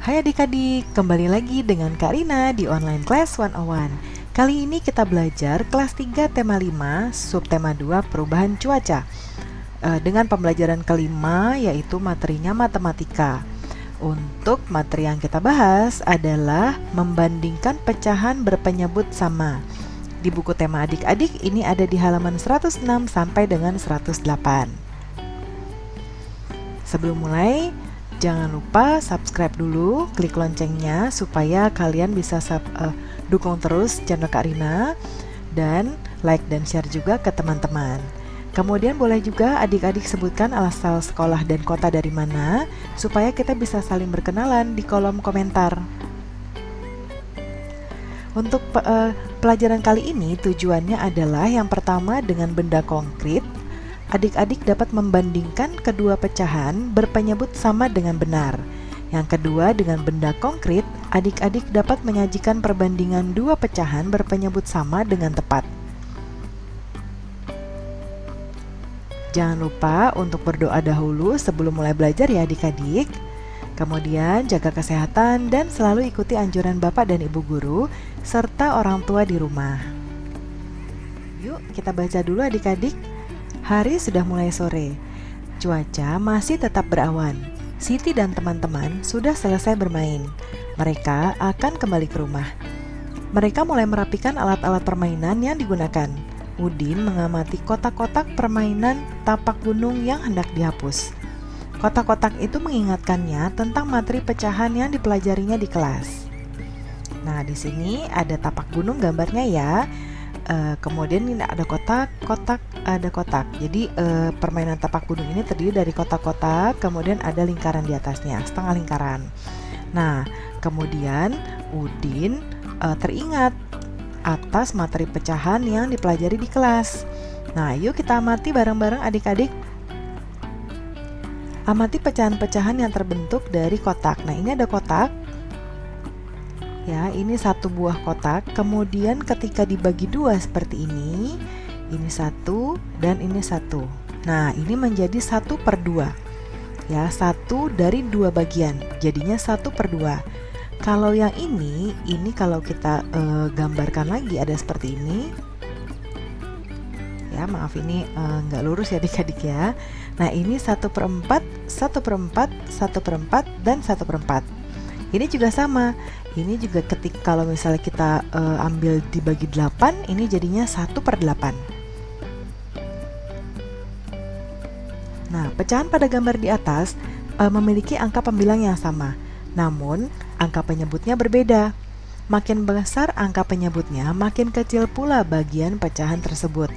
Hai adik-adik, kembali lagi dengan Kak Rina di Online Class 101. Kali ini kita belajar kelas 3 tema 5, subtema 2 perubahan cuaca. Dengan pembelajaran kelima yaitu materinya matematika. Untuk materi yang kita bahas adalah membandingkan pecahan berpenyebut sama. Di buku tema adik-adik ini ada di halaman 106 sampai dengan 108. Sebelum mulai, jangan lupa subscribe dulu, klik loncengnya supaya kalian bisa dukung terus channel Kak Rina, dan like dan share juga ke teman-teman. Kemudian boleh juga adik-adik sebutkan asal sekolah dan kota dari mana, supaya kita bisa saling berkenalan di kolom komentar. Untuk pelajaran kali ini tujuannya adalah yang pertama dengan benda konkret. Adik-adik dapat membandingkan kedua pecahan berpenyebut sama dengan benar. Yang kedua, dengan benda konkret, adik-adik dapat menyajikan perbandingan dua pecahan berpenyebut sama dengan tepat. Jangan lupa untuk berdoa dahulu sebelum mulai belajar ya adik-adik. Kemudian jaga kesehatan dan selalu ikuti anjuran Bapak dan Ibu guru serta orang tua di rumah. Yuk kita baca dulu adik-adik. Hari sudah mulai sore. Cuaca masih tetap berawan. Siti dan teman-teman sudah selesai bermain. Mereka akan kembali ke rumah. Mereka mulai merapikan alat-alat permainan yang digunakan. Udin mengamati kotak-kotak permainan tapak gunung yang hendak dihapus. Kotak-kotak itu mengingatkannya tentang materi pecahan yang dipelajarinya di kelas. Nah, di sini ada tapak gunung gambarnya ya. Kemudian ini ada kotak. Jadi permainan tapak gunung ini terdiri dari kotak-kotak, kemudian ada lingkaran di atasnya, setengah lingkaran. Nah, kemudian Udin teringat atas materi pecahan yang dipelajari di kelas. Nah, yuk kita amati bareng-bareng adik-adik. Amati pecahan-pecahan yang terbentuk dari kotak. Nah, ini ada kotak. Ya, ini satu buah kotak. Kemudian ketika dibagi dua seperti ini satu dan ini satu. Nah, ini menjadi 1/2. Ya, satu dari dua bagian. Jadinya 1/2. Kalau yang ini kalau kita gambarkan lagi ada seperti ini. Ya, maaf ini nggak lurus ya adik-adik ya. Nah, ini 1/4, 1/4, 1/4, dan 1/4. Ini juga sama. Ini juga ketika kalau misalnya kita ambil dibagi 8, ini jadinya 1/8. Nah, pecahan pada gambar di atas memiliki angka pembilang yang sama. Namun, angka penyebutnya berbeda. Makin besar angka penyebutnya, makin kecil pula bagian pecahan tersebut.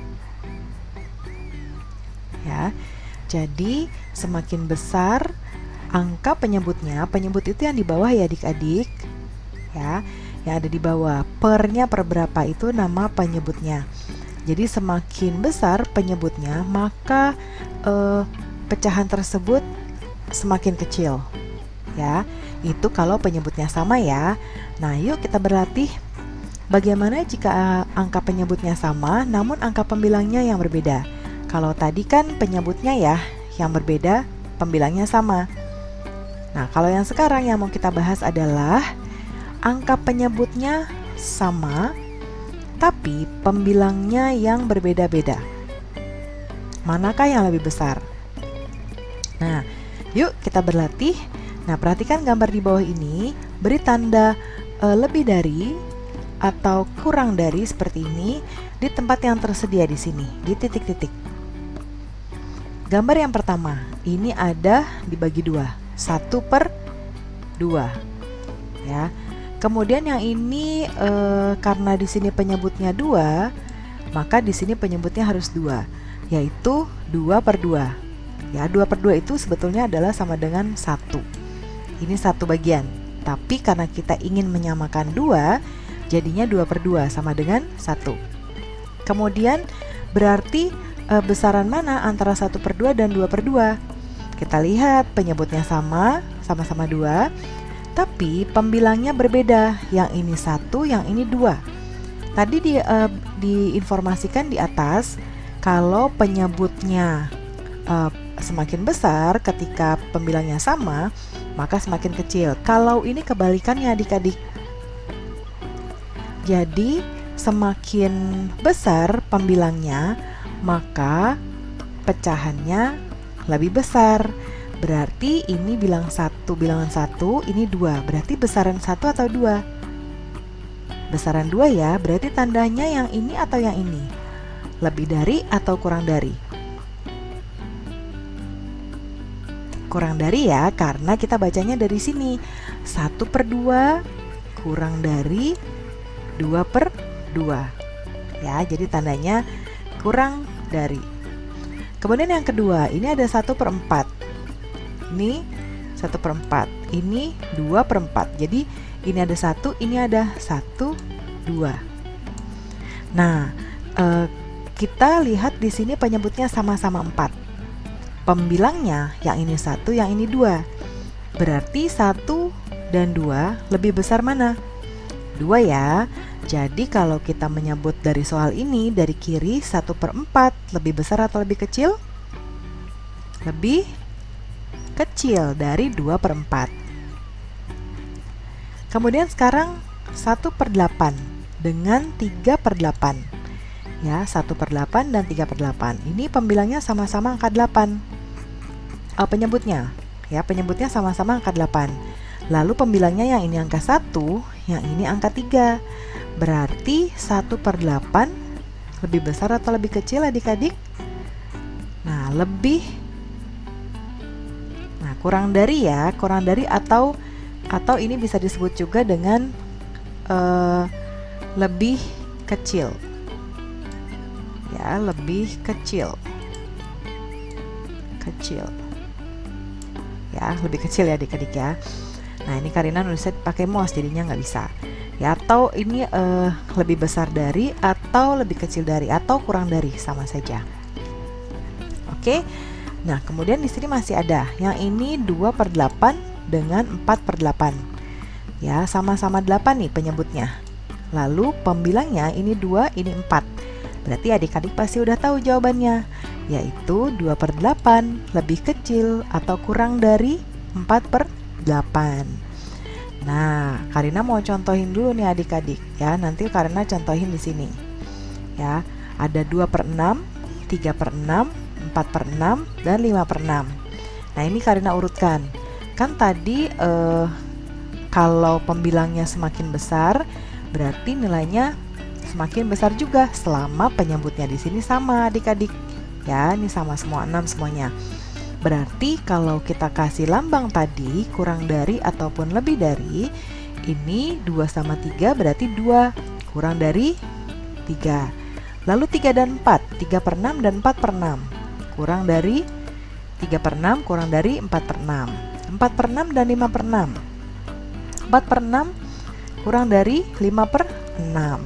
Ya. Jadi, semakin besar angka penyebutnya, penyebut itu yang di bawah ya adik-adik. Ya, yang ada di bawah. Pernya per berapa itu nama penyebutnya. Jadi semakin besar penyebutnya, maka pecahan tersebut semakin kecil. Ya, itu kalau penyebutnya sama ya. Nah, yuk kita berlatih. Bagaimana jika angka penyebutnya sama, namun angka pembilangnya yang berbeda? Kalau tadi kan penyebutnya ya yang berbeda, pembilangnya sama. Nah, kalau yang sekarang yang mau kita bahas adalah angka penyebutnya sama, tapi pembilangnya yang berbeda-beda. Manakah yang lebih besar? Nah, yuk kita berlatih. Nah, perhatikan gambar di bawah ini, beri tanda lebih dari atau kurang dari seperti ini di tempat yang tersedia di sini, di titik-titik. Gambar yang pertama, ini ada dibagi dua, 1/2. Ya. Kemudian yang ini karena di sini penyebutnya 2, maka di sini penyebutnya harus 2, yaitu 2/2. Ya, 2/2 itu sebetulnya adalah sama dengan 1. Ini satu bagian. Tapi karena kita ingin menyamakan 2, jadinya 2/2 sama dengan 1. Kemudian berarti besaran mana antara 1/2 dan 2/2? Kita lihat penyebutnya sama-sama 2. Tapi pembilangnya berbeda, yang ini 1, yang ini 2. Tadi diinformasikan di atas kalau penyebutnya semakin besar ketika pembilangnya sama, maka semakin kecil. Kalau ini kebalikannya adik-adik. Jadi semakin besar pembilangnya, maka pecahannya lebih besar. Berarti ini bilangan 1, ini 2. Berarti besaran 1 atau 2? Besaran 2 ya, berarti tandanya yang ini atau yang ini? Lebih dari atau kurang dari? Kurang dari ya, karena kita bacanya dari sini. 1/2 kurang dari 2/2. Ya, jadi tandanya kurang dari. Kemudian yang kedua, ini ada 1/4. Ini 1/4. Ini 2/4. Jadi ini ada 1, ini ada 1, 2. Nah, kita lihat di sini penyebutnya sama-sama 4. Pembilangnya yang ini 1, yang ini 2. Berarti 1 dan 2 lebih besar mana? 2 ya. Jadi kalau kita menyebut dari soal ini, dari kiri 1/4 lebih besar atau lebih kecil? Lebih kecil dari 2/4. Kemudian sekarang 1/8 dengan 3/8. Ya, 1/8 dan 3/8. Ini pembilangnya sama-sama angka 8. Penyebutnya, ya, penyebutnya sama-sama angka 8. Lalu pembilangnya yang ini angka 1, yang ini angka 3. Berarti 1/8 lebih besar atau lebih kecil adik-adik? Nah, kurang dari ya, kurang dari atau ini bisa disebut juga dengan lebih kecil. Ya, lebih kecil. Ya, lebih kecil ya adik-adik ya. Nah, ini Karina nulisnya pakai mouse jadinya nggak bisa. Ya, atau ini lebih besar dari atau lebih kecil dari atau kurang dari, sama saja. Oke. Nah, kemudian di sini masih ada yang ini 2/8 dengan 4/8. Ya, sama-sama 8 nih penyebutnya. Lalu pembilangnya ini 2, ini 4. Berarti adik-adik pasti udah tahu jawabannya, yaitu 2/8 lebih kecil atau kurang dari 4/8. Nah, Karina mau contohin dulu nih adik-adik ya. Nanti Karina contohin di sini. Ya, ada 2/6, 3/6, 4/6, dan 5/6. Nah, ini Karina urutkan. Kan tadi kalau pembilangnya semakin besar, berarti nilainya semakin besar juga selama penyebutnya di sini sama adik-adik. Ya, ini sama semua, 6 semuanya. Berarti kalau kita kasih lambang tadi kurang dari ataupun lebih dari, ini 2 sama 3 berarti 2 kurang dari 3. Lalu 3 dan 4, 3/6 dan 4/6. Kurang dari 3/6 kurang dari 4/6. 4/6 dan 5/6. 4/6 kurang dari 5/6.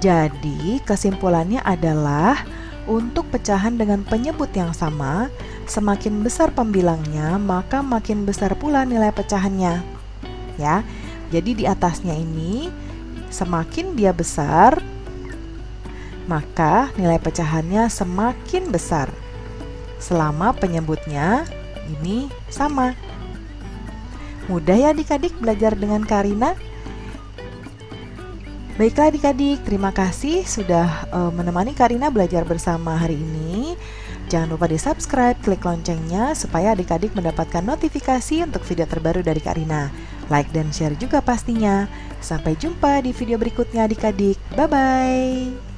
Jadi kesimpulannya adalah untuk pecahan dengan penyebut yang sama, semakin besar pembilangnya, maka makin besar pula nilai pecahannya. Ya. Jadi di atasnya ini semakin dia besar, maka nilai pecahannya semakin besar selama penyebutnya ini sama. Mudah ya adik-adik belajar dengan Karina? Baiklah adik-adik, terima kasih sudah menemani Karina belajar bersama hari ini. Jangan lupa di subscribe, klik loncengnya supaya adik-adik mendapatkan notifikasi untuk video terbaru dari Karina. Like dan share juga pastinya. Sampai jumpa di video berikutnya adik-adik. Bye-bye.